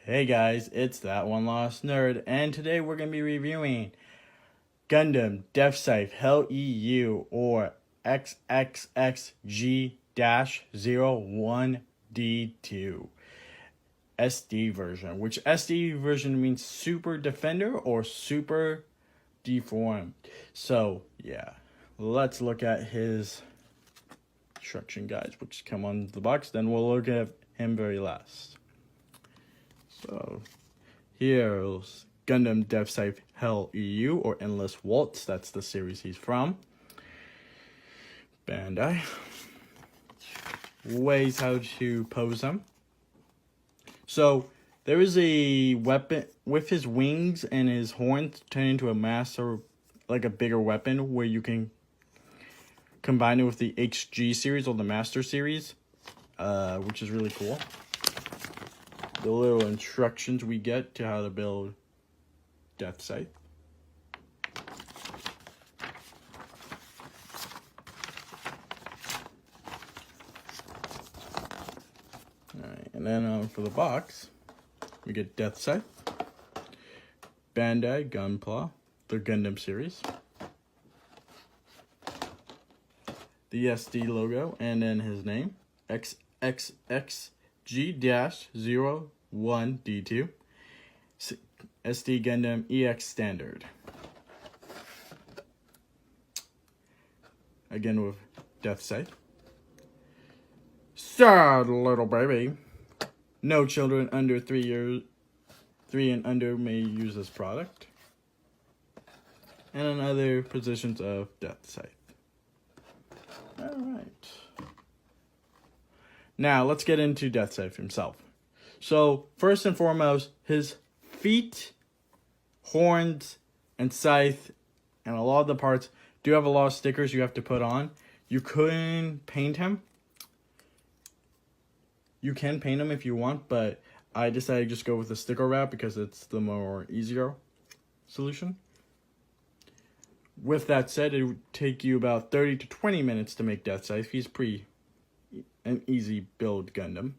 Hey guys, it's that one lost nerd, and today we're going to be reviewing Gundam Deathscythe Hell EU or XXXG-01D2 SD version, which SD version means Super Defender or Super Deformed. So, yeah, let's look at his instruction guides, which come on the box, then we'll look at him very last. So, here's Gundam Deathscythe Hell EU or Endless Waltz. That's the series he's from. Bandai. Ways how to pose him. So, there is a weapon with his wings and his horns turn into a master, like a bigger weapon where you can combine it with the HG series or the Master series, which is really cool. The little instructions we get to how to build Deathscythe. Alright, and then for the box, we get Deathscythe, Bandai Gunpla, the Gundam series, the SD logo, and then his name, XXXG-01D2, SD Gundam EX Standard. Again with Deathscythe. Sad little baby. No children under 3 and under may use this product. And in other positions of Deathscythe. Alright. Now, let's get into Deathscythe himself. So, first and foremost, his feet, horns, and scythe, and a lot of the parts do have a lot of stickers you have to put on. You couldn't paint him. You can paint him if you want, but I decided to just go with the sticker wrap because it's the more easier solution. With that said, it would take you about 30 to 20 minutes to make Deathscythe. He's an easy build Gundam.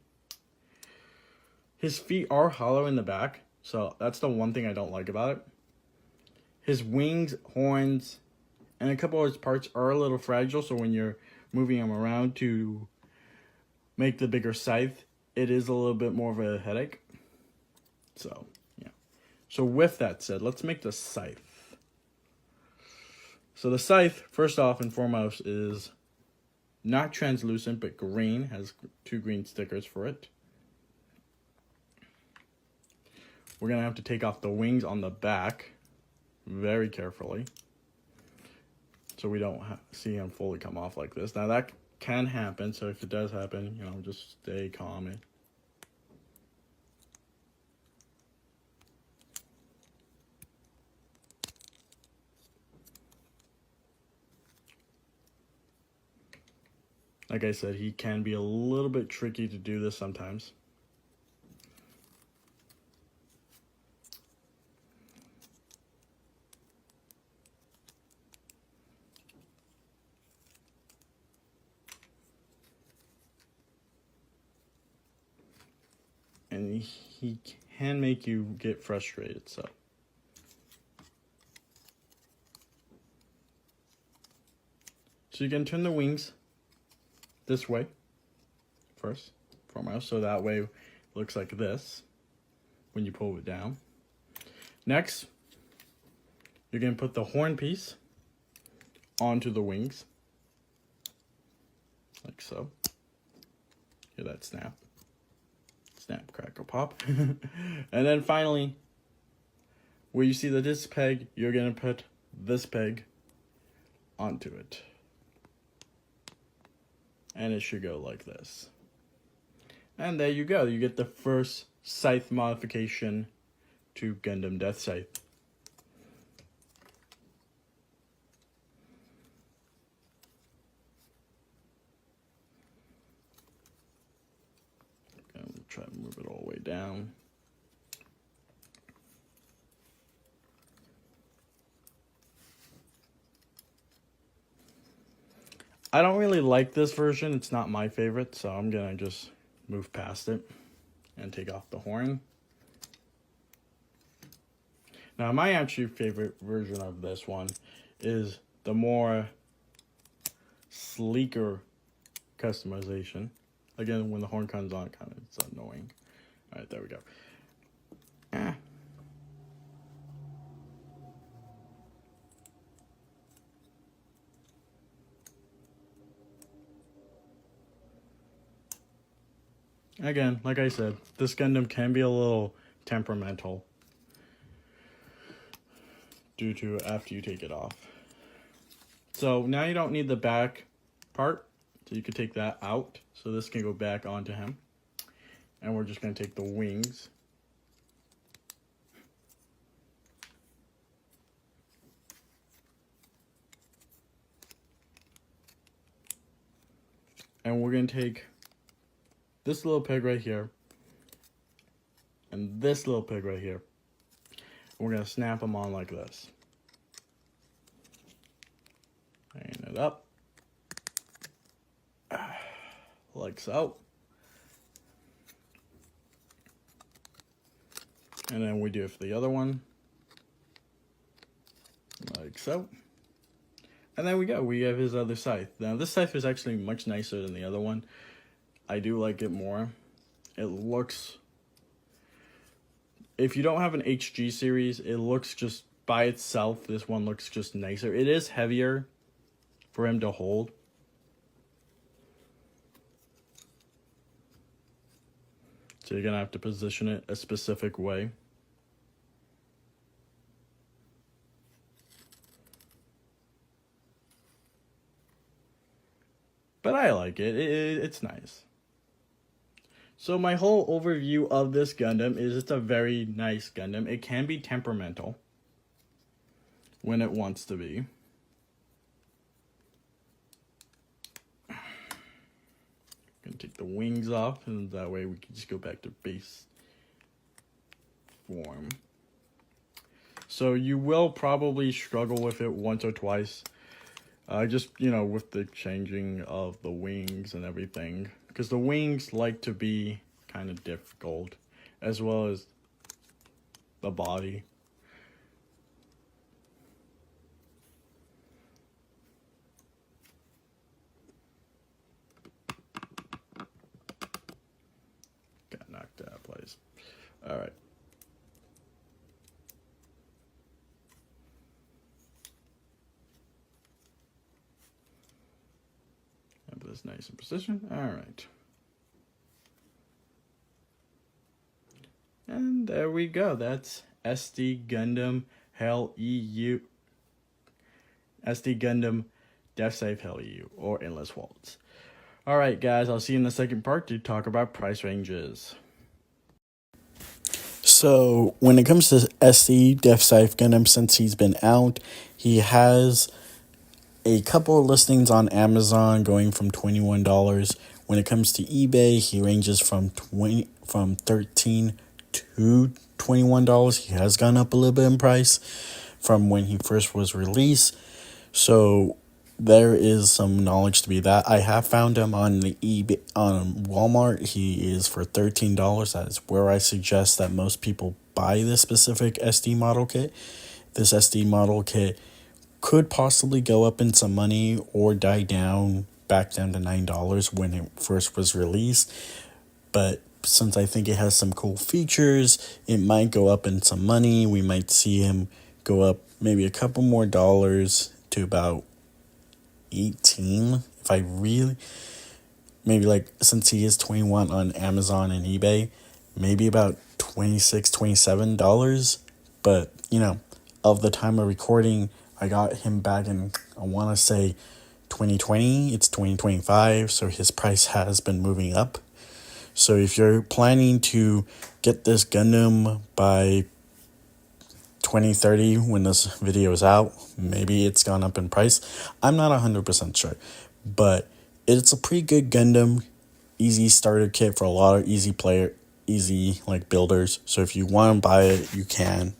His feet are hollow in the back, so that's the one thing I don't like about it. His wings, horns, and a couple of his parts are a little fragile, so when you're moving him around to make the bigger scythe, it is a little bit more of a headache. So, yeah. So with that said, let's make the scythe. So the scythe, first off and foremost, is not translucent, but green. Has 2 green stickers for it. We're going to have to take off the wings on the back very carefully, so we don't see him fully come off like this. Now that can happen, so if it does happen, just stay calm. Like I said, he can be a little bit tricky to do this sometimes. And he can make you get frustrated, so. So you can turn the wings this way first, foremost, so that way it looks like this when you pull it down. Next, you're going to put the horn piece onto the wings, like so. Hear that snap. Snap, crackle, pop. And then finally, where you see this peg, you're going to put this peg onto it. And it should go like this. And there you go. You get the first scythe modification to Gundam Deathscythe. I'm going to try to move it all the way down. I don't really like this version. It's not my favorite, so I'm going to just move past it and take off the horn. Now, my actually favorite version of this one is the more sleeker customization. Again, when the horn comes on, it's annoying. All right, there we go. Again, like I said, this Gundam can be a little temperamental due to after you take it off. So now you don't need the back part, so you can take that out. So this can go back onto him. And we're just going to take the wings. And we're going to take this little peg right here and this little peg right here. We're going to snap them on like this. Hang it up. Like so. And then we do it for the other one. Like so. And there we go. We have his other scythe. Now this scythe is actually much nicer than the other one. I do like it more. It looks... If you don't have an HG series, it looks just by itself. This one looks just nicer. It is heavier for him to hold. So you're going to have to position it a specific way. But I like it. It's nice. So my whole overview of this Gundam is it's a very nice Gundam. It can be temperamental when it wants to be. Gonna take the wings off, and that way we can just go back to base form. So you will probably struggle with it once or twice. Just, you know, with the changing of the wings and everything. Because the wings like to be kind of difficult, as well as the body. Got knocked out of place. All right. Have this nice in position. All right. And there we go. That's SD Gundam Hell EU. SD Gundam Deathscythe Hell EU, or Endless Waltz. Alright guys, I'll see you in the second part to talk about price ranges. So, when it comes to SD Deathscythe Gundam, since he's been out, he has a couple of listings on Amazon going from $21. When it comes to eBay, he ranges from $13 to $21. He has gone up a little bit in price from when he first was released. So there is some knowledge to be that. I have found him on the eBay on Walmart. He is for $13. That is where I suggest that most people buy this specific SD model kit. This SD model kit could possibly go up in some money or die down back down to $9 when it first was released. But since I think it has some cool features, it might go up in some money. We might see him go up maybe a couple more dollars to about 18. If I really, maybe like, since he is 21 on Amazon and eBay, maybe about $26, $27. But, you know, of the time of recording, I got him back in, I want to say 2020. It's 2025, so his price has been moving up. So if you're planning to get this Gundam by 2030 when this video is out, maybe it's gone up in price. I'm not 100% sure, but it's a pretty good Gundam, easy starter kit for a lot of easy like builders. So if you want to buy it, you can.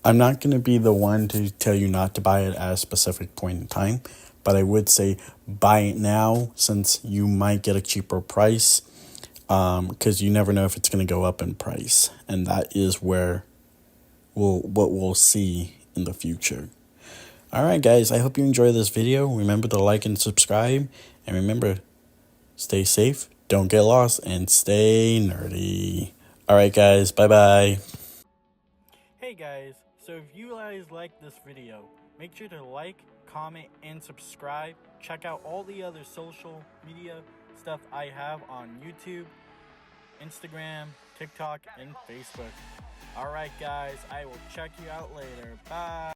I'm not going to be the one to tell you not to buy it at a specific point in time, but I would say buy it now since you might get a cheaper price, because you never know if it's going to go up in price. And that is where what we'll see in the future. Alright guys, I hope you enjoy this video. Remember to like and subscribe. And remember, stay safe, don't get lost, and stay nerdy. Alright guys, bye-bye. Hey guys, so if you guys like this video, make sure to like, comment, and subscribe. Check out all the other social media stuff I have on YouTube, Instagram, TikTok, and Facebook. Alright guys, I will check you out later. Bye!